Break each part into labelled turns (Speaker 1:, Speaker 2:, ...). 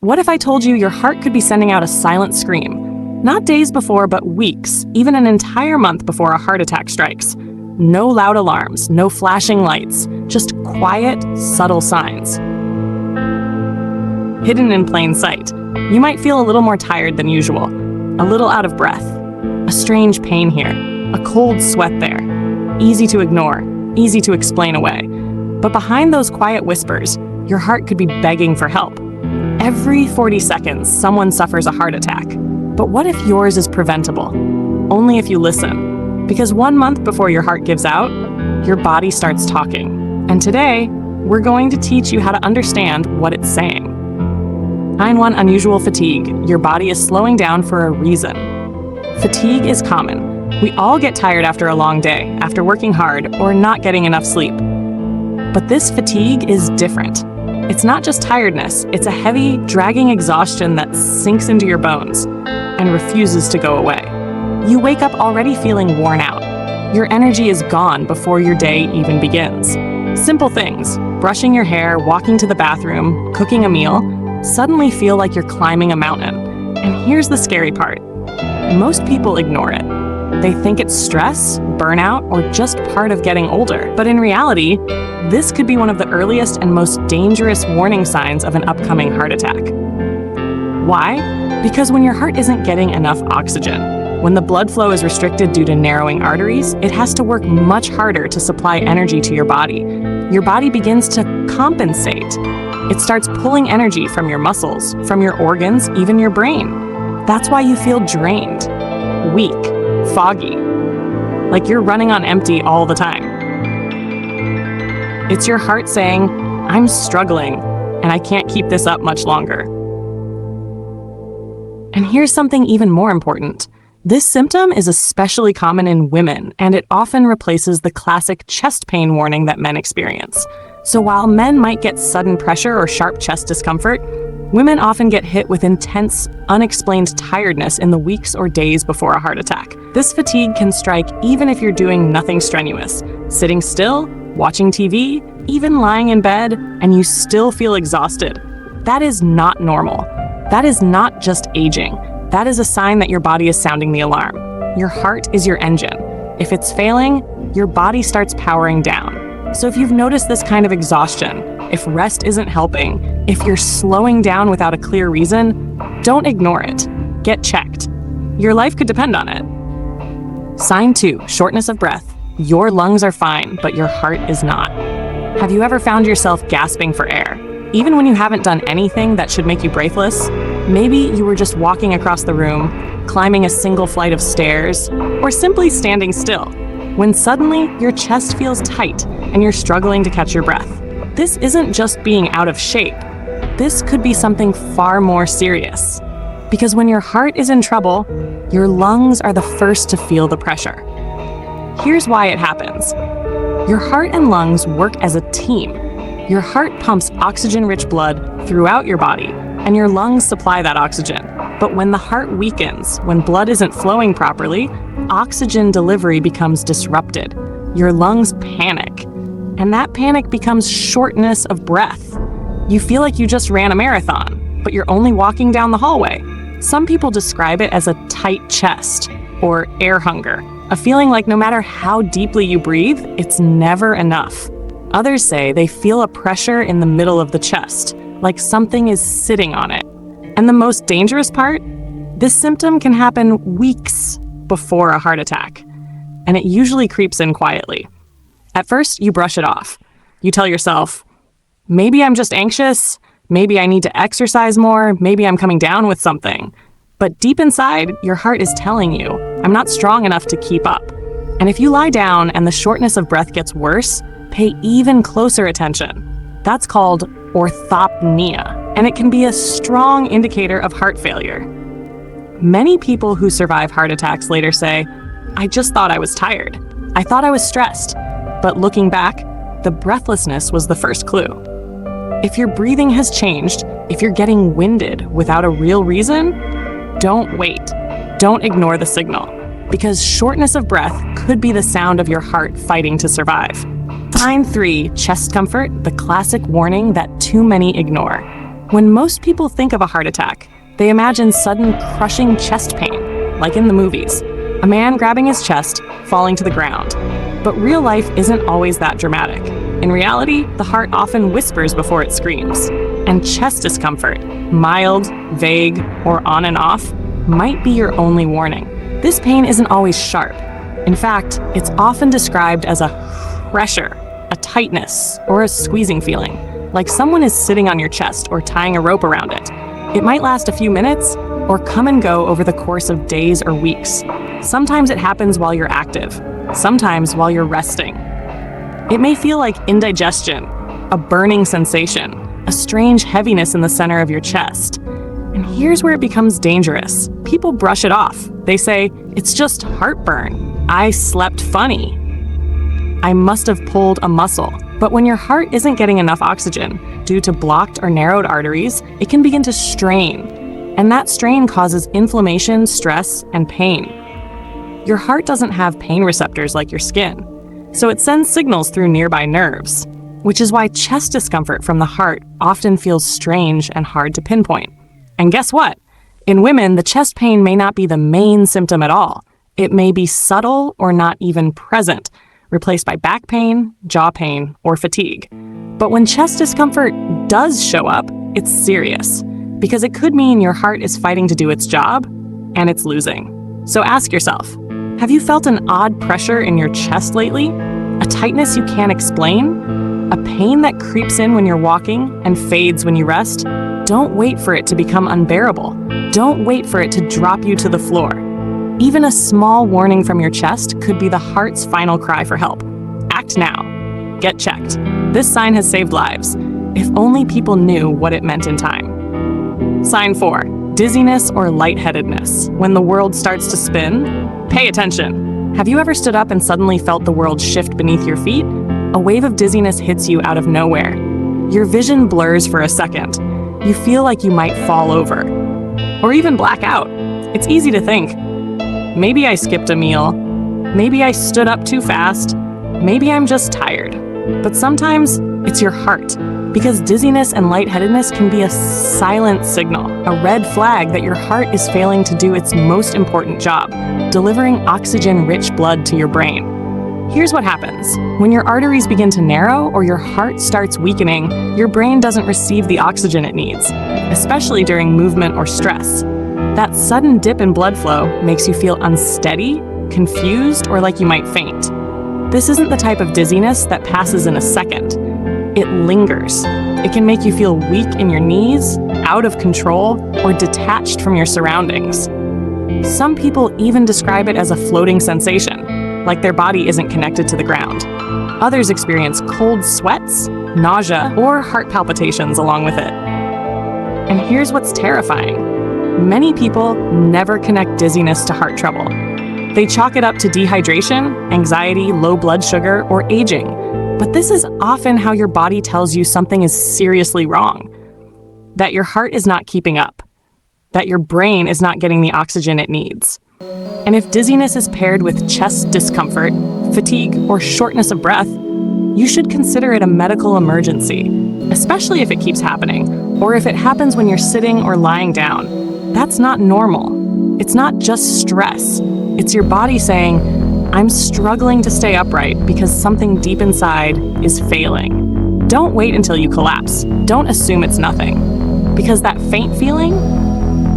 Speaker 1: What if I told you your heart could be sending out a silent scream? Not days before, but weeks, even an entire month before a heart attack strikes. No loud alarms, no flashing lights, just quiet, subtle signs. Hidden in plain sight, you might feel a little more tired than usual, a little out of breath, a strange pain here, a cold sweat there. Easy to ignore, easy to explain away. But behind those quiet whispers, your heart could be begging for help. Every 40 seconds, someone suffers a heart attack. But what if yours is preventable? Only if you listen. Because 1 month before your heart gives out, your body starts talking. And today, we're going to teach you how to understand what it's saying. 9-1 Unusual fatigue. Your body is slowing down for a reason. Fatigue is common. We all get tired after a long day, after working hard, or not getting enough sleep. But this fatigue is different. It's not just tiredness, it's a heavy, dragging exhaustion that sinks into your bones and refuses to go away. You wake up already feeling worn out. Your energy is gone before your day even begins. Simple things, brushing your hair, walking to the bathroom, cooking a meal, suddenly feel like you're climbing a mountain. And here's the scary part. Most people ignore it. They think it's stress, burnout, or just part of getting older. But in reality, this could be one of the earliest and most dangerous warning signs of an upcoming heart attack. Why? Because when your heart isn't getting enough oxygen, when the blood flow is restricted due to narrowing arteries, it has to work much harder to supply energy to your body. Your body begins to compensate. It starts pulling energy from your muscles, from your organs, even your brain. That's why you feel drained, weak, foggy, like you're running on empty all the time. It's your heart saying, I'm struggling, and I can't keep this up much longer. And here's something even more important. This symptom is especially common in women, and it often replaces the classic chest pain warning that men experience. So while men might get sudden pressure or sharp chest discomfort, women often get hit with intense, unexplained tiredness in the weeks or days before a heart attack. This fatigue can strike even if you're doing nothing strenuous, sitting still, watching TV, even lying in bed, and you still feel exhausted. That is not normal. That is not just aging. That is a sign that your body is sounding the alarm. Your heart is your engine. If it's failing, your body starts powering down. So if you've noticed this kind of exhaustion, if rest isn't helping, if you're slowing down without a clear reason, don't ignore it. Get checked. Your life could depend on it. Sign 2, shortness of breath. Your lungs are fine, but your heart is not. Have you ever found yourself gasping for air? Even when you haven't done anything that should make you breathless? Maybe you were just walking across the room, climbing a single flight of stairs, or simply standing still, when suddenly your chest feels tight and you're struggling to catch your breath. This isn't just being out of shape. This could be something far more serious. Because when your heart is in trouble, your lungs are the first to feel the pressure. Here's why it happens. Your heart and lungs work as a team. Your heart pumps oxygen-rich blood throughout your body, and your lungs supply that oxygen. But when the heart weakens, when blood isn't flowing properly, oxygen delivery becomes disrupted. Your lungs panic, and that panic becomes shortness of breath. You feel like you just ran a marathon, but you're only walking down the hallway. Some people describe it as a tight chest, or air hunger, a feeling like no matter how deeply you breathe, it's never enough. Others say they feel a pressure in the middle of the chest, like something is sitting on it. And the most dangerous part? This symptom can happen weeks before a heart attack, and it usually creeps in quietly. At first, you brush it off. You tell yourself, maybe I'm just anxious, maybe I need to exercise more, maybe I'm coming down with something. But deep inside, your heart is telling you, I'm not strong enough to keep up. And if you lie down and the shortness of breath gets worse, pay even closer attention. That's called orthopnea, and it can be a strong indicator of heart failure. Many people who survive heart attacks later say, I just thought I was tired. I thought I was stressed. But looking back, the breathlessness was the first clue. If your breathing has changed, if you're getting winded without a real reason, don't wait. Don't ignore the signal, because shortness of breath could be the sound of your heart fighting to survive. Sign 3, chest comfort, the classic warning that too many ignore. When most people think of a heart attack, they imagine sudden crushing chest pain, like in the movies. A man grabbing his chest, falling to the ground. But real life isn't always that dramatic. In reality, the heart often whispers before it screams. And chest discomfort, mild, vague, or on and off, might be your only warning. This pain isn't always sharp. In fact, it's often described as a pressure, a tightness, or a squeezing feeling, like someone is sitting on your chest or tying a rope around it. It might last a few minutes, or come and go over the course of days or weeks. Sometimes it happens while you're active, sometimes while you're resting. It may feel like indigestion, a burning sensation, a strange heaviness in the center of your chest. And here's where it becomes dangerous. People brush it off. They say, it's just heartburn. I slept funny. I must have pulled a muscle. But when your heart isn't getting enough oxygen due to blocked or narrowed arteries, it can begin to strain. And that strain causes inflammation, stress, and pain. Your heart doesn't have pain receptors like your skin, so it sends signals through nearby nerves, which is why chest discomfort from the heart often feels strange and hard to pinpoint. And guess what? In women, the chest pain may not be the main symptom at all. It may be subtle or not even present, replaced by back pain, jaw pain, or fatigue. But when chest discomfort does show up, it's serious, because it could mean your heart is fighting to do its job, and it's losing. So ask yourself, have you felt an odd pressure in your chest lately? A tightness you can't explain? A pain that creeps in when you're walking and fades when you rest? Don't wait for it to become unbearable. Don't wait for it to drop you to the floor. Even a small warning from your chest could be the heart's final cry for help. Act now. Get checked. This sign has saved lives, if only people knew what it meant in time. Sign 4. Dizziness or lightheadedness. When the world starts to spin, pay attention. Have you ever stood up and suddenly felt the world shift beneath your feet? A wave of dizziness hits you out of nowhere. Your vision blurs for a second. You feel like you might fall over, or even black out. It's easy to think, maybe I skipped a meal, maybe I stood up too fast, maybe I'm just tired. But sometimes it's your heart, because dizziness and lightheadedness can be a silent signal, a red flag that your heart is failing to do its most important job, delivering oxygen-rich blood to your brain. Here's what happens. When your arteries begin to narrow or your heart starts weakening, your brain doesn't receive the oxygen it needs, especially during movement or stress. That sudden dip in blood flow makes you feel unsteady, confused, or like you might faint. This isn't the type of dizziness that passes in a second. It lingers. It can make you feel weak in your knees, out of control, or detached from your surroundings. Some people even describe it as a floating sensation, like their body isn't connected to the ground. Others experience cold sweats, nausea, or heart palpitations along with it. And here's what's terrifying. Many people never connect dizziness to heart trouble. They chalk it up to dehydration, anxiety, low blood sugar, or aging. But this is often how your body tells you something is seriously wrong. That your heart is not keeping up. That your brain is not getting the oxygen it needs. And if dizziness is paired with chest discomfort, fatigue, or shortness of breath, you should consider it a medical emergency, especially if it keeps happening, or if it happens when you're sitting or lying down. That's not normal. It's not just stress. It's your body saying, I'm struggling to stay upright because something deep inside is failing. Don't wait until you collapse. Don't assume it's nothing. Because that faint feeling,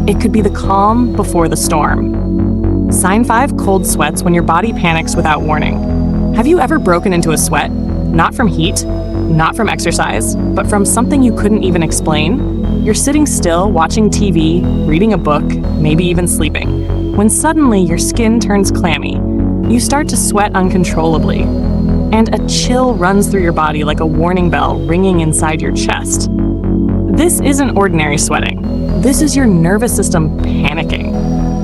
Speaker 1: it could be the calm before the storm. Sign 5, cold sweats when your body panics without warning. Have you ever broken into a sweat? Not from heat, not from exercise, but from something you couldn't even explain? You're sitting still, watching TV, reading a book, maybe even sleeping, when suddenly your skin turns clammy. You start to sweat uncontrollably, and a chill runs through your body like a warning bell ringing inside your chest. This isn't ordinary sweating. This is your nervous system panicking.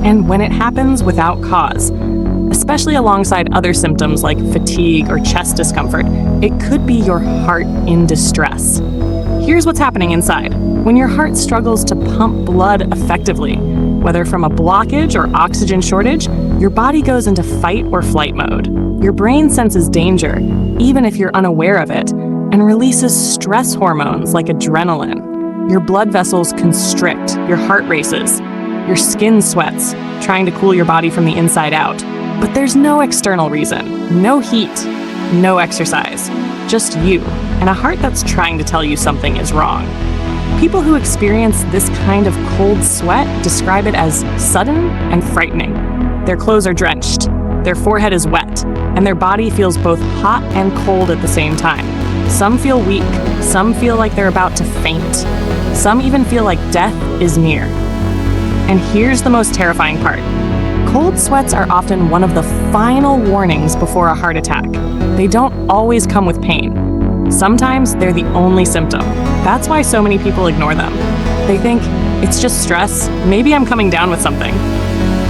Speaker 1: And when it happens without cause, especially alongside other symptoms like fatigue or chest discomfort, it could be your heart in distress. Here's what's happening inside. When your heart struggles to pump blood effectively, whether from a blockage or oxygen shortage, your body goes into fight or flight mode. Your brain senses danger, even if you're unaware of it, and releases stress hormones like adrenaline. Your blood vessels constrict, your heart races, your skin sweats, trying to cool your body from the inside out. But there's no external reason, no heat, no exercise, just you, and a heart that's trying to tell you something is wrong. People who experience this kind of cold sweat describe it as sudden and frightening. Their clothes are drenched, their forehead is wet, and their body feels both hot and cold at the same time. Some feel weak, some feel like they're about to faint. Some even feel like death is near. And here's the most terrifying part. Cold sweats are often one of the final warnings before a heart attack. They don't always come with pain. Sometimes they're the only symptom. That's why so many people ignore them. They think, it's just stress, maybe I'm coming down with something.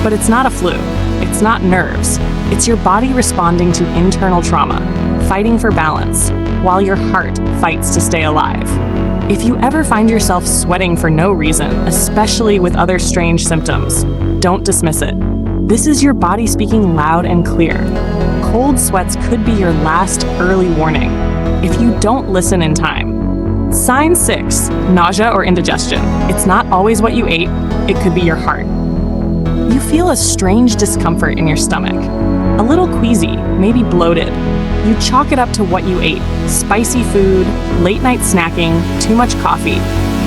Speaker 1: But it's not a flu. It's not nerves. It's your body responding to internal trauma, fighting for balance, while your heart fights to stay alive. If you ever find yourself sweating for no reason, especially with other strange symptoms, don't dismiss it. This is your body speaking loud and clear. Cold sweats could be your last early warning if you don't listen in time. Sign 6, nausea or indigestion. It's not always what you ate, it could be your heart. You feel a strange discomfort in your stomach, a little queasy, maybe bloated. You chalk it up to what you ate, spicy food, late night snacking, too much coffee.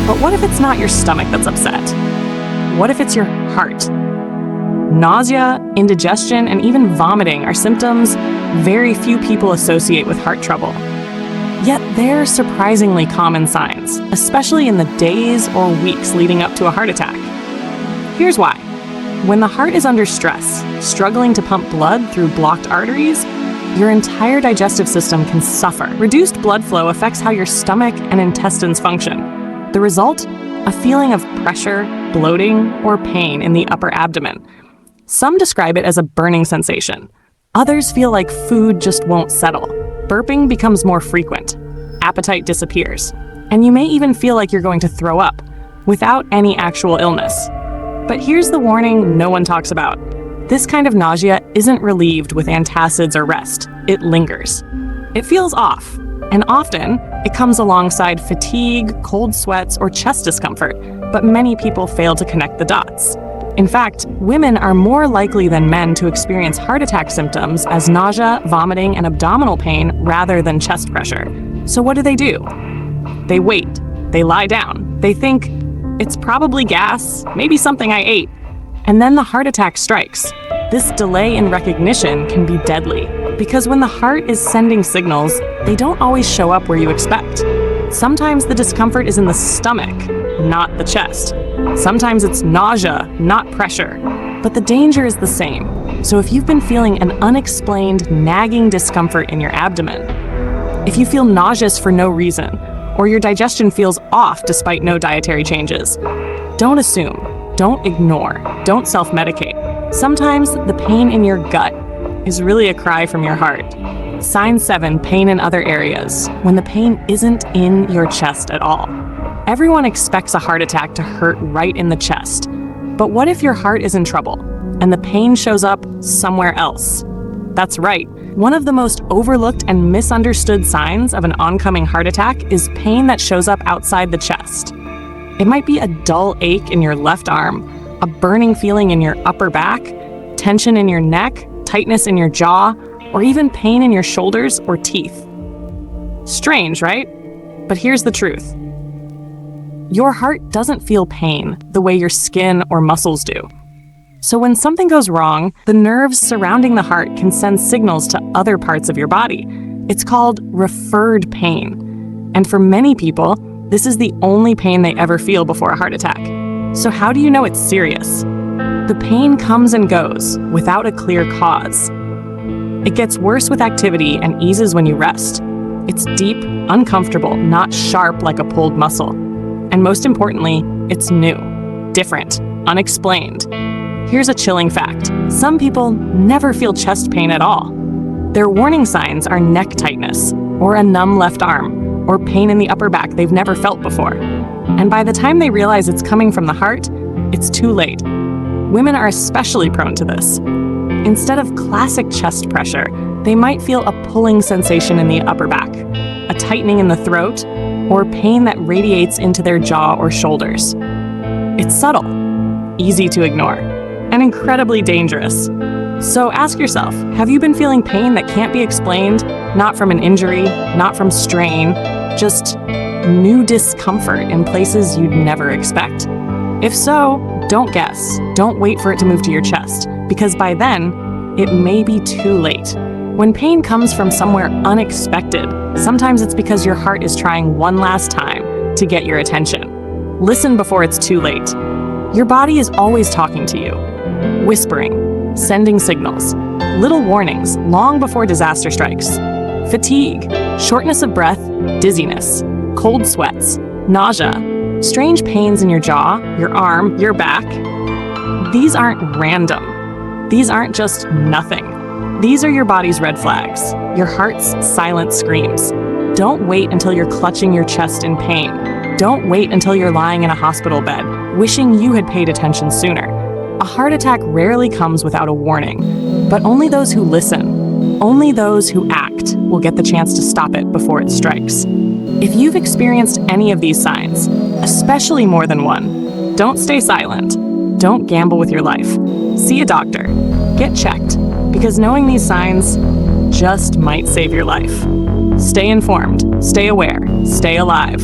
Speaker 1: But what if it's not your stomach that's upset? What if it's your heart? Nausea, indigestion, and even vomiting are symptoms very few people associate with heart trouble. Yet they're surprisingly common signs, especially in the days or weeks leading up to a heart attack. Here's why. When the heart is under stress, struggling to pump blood through blocked arteries, your entire digestive system can suffer. Reduced blood flow affects how your stomach and intestines function. The result? A feeling of pressure, bloating, or pain in the upper abdomen. Some describe it as a burning sensation. Others feel like food just won't settle. Burping becomes more frequent. Appetite disappears. And you may even feel like you're going to throw up, without any actual illness. But here's the warning no one talks about. This kind of nausea isn't relieved with antacids or rest. It lingers. It feels off. And often, it comes alongside fatigue, cold sweats, or chest discomfort, but many people fail to connect the dots. In fact, women are more likely than men to experience heart attack symptoms as nausea, vomiting, and abdominal pain rather than chest pressure. So what do? They wait. They lie down. They think, it's probably gas, maybe something I ate. And then the heart attack strikes. This delay in recognition can be deadly, because when the heart is sending signals, they don't always show up where you expect. Sometimes the discomfort is in the stomach, not the chest. Sometimes it's nausea, not pressure. But the danger is the same. So if you've been feeling an unexplained, nagging discomfort in your abdomen, if you feel nauseous for no reason, or your digestion feels off despite no dietary changes, don't assume, don't ignore, don't self-medicate. Sometimes the pain in your gut is really a cry from your heart. Sign 7, pain in other areas, when the pain isn't in your chest at all. Everyone expects a heart attack to hurt right in the chest. But what if your heart is in trouble and the pain shows up somewhere else? That's right. One of the most overlooked and misunderstood signs of an oncoming heart attack is pain that shows up outside the chest. It might be a dull ache in your left arm, a burning feeling in your upper back, tension in your neck, tightness in your jaw, or even pain in your shoulders or teeth. Strange, right? But here's the truth. Your heart doesn't feel pain the way your skin or muscles do. So when something goes wrong, the nerves surrounding the heart can send signals to other parts of your body. It's called referred pain. And for many people, this is the only pain they ever feel before a heart attack. So how do you know it's serious? The pain comes and goes without a clear cause. It gets worse with activity and eases when you rest. It's deep, uncomfortable, not sharp like a pulled muscle. And most importantly, it's new, different, unexplained. Here's a chilling fact. Some people never feel chest pain at all. Their warning signs are neck tightness, or a numb left arm, or pain in the upper back they've never felt before. And by the time they realize it's coming from the heart, it's too late. Women are especially prone to this. Instead of classic chest pressure, they might feel a pulling sensation in the upper back, a tightening in the throat, or pain that radiates into their jaw or shoulders. It's subtle, easy to ignore, and incredibly dangerous. So ask yourself, have you been feeling pain that can't be explained? Not from an injury, not from strain, just new discomfort in places you'd never expect. If so, don't guess. Don't wait for it to move to your chest, because by then, it may be too late. When pain comes from somewhere unexpected, sometimes it's because your heart is trying one last time to get your attention. Listen before it's too late. Your body is always talking to you, whispering, sending signals, little warnings long before disaster strikes. Fatigue, shortness of breath, dizziness, cold sweats, nausea, strange pains in your jaw, your arm, your back. These aren't random. These aren't just nothing. These are your body's red flags, your heart's silent screams. Don't wait until you're clutching your chest in pain. Don't wait until you're lying in a hospital bed, wishing you had paid attention sooner. A heart attack rarely comes without a warning, but only those who listen, only those who act will get the chance to stop it before it strikes. If you've experienced any of these signs, especially more than one, don't stay silent. Don't gamble with your life. See a doctor. Get checked, because knowing these signs just might save your life. Stay informed, stay aware, stay alive.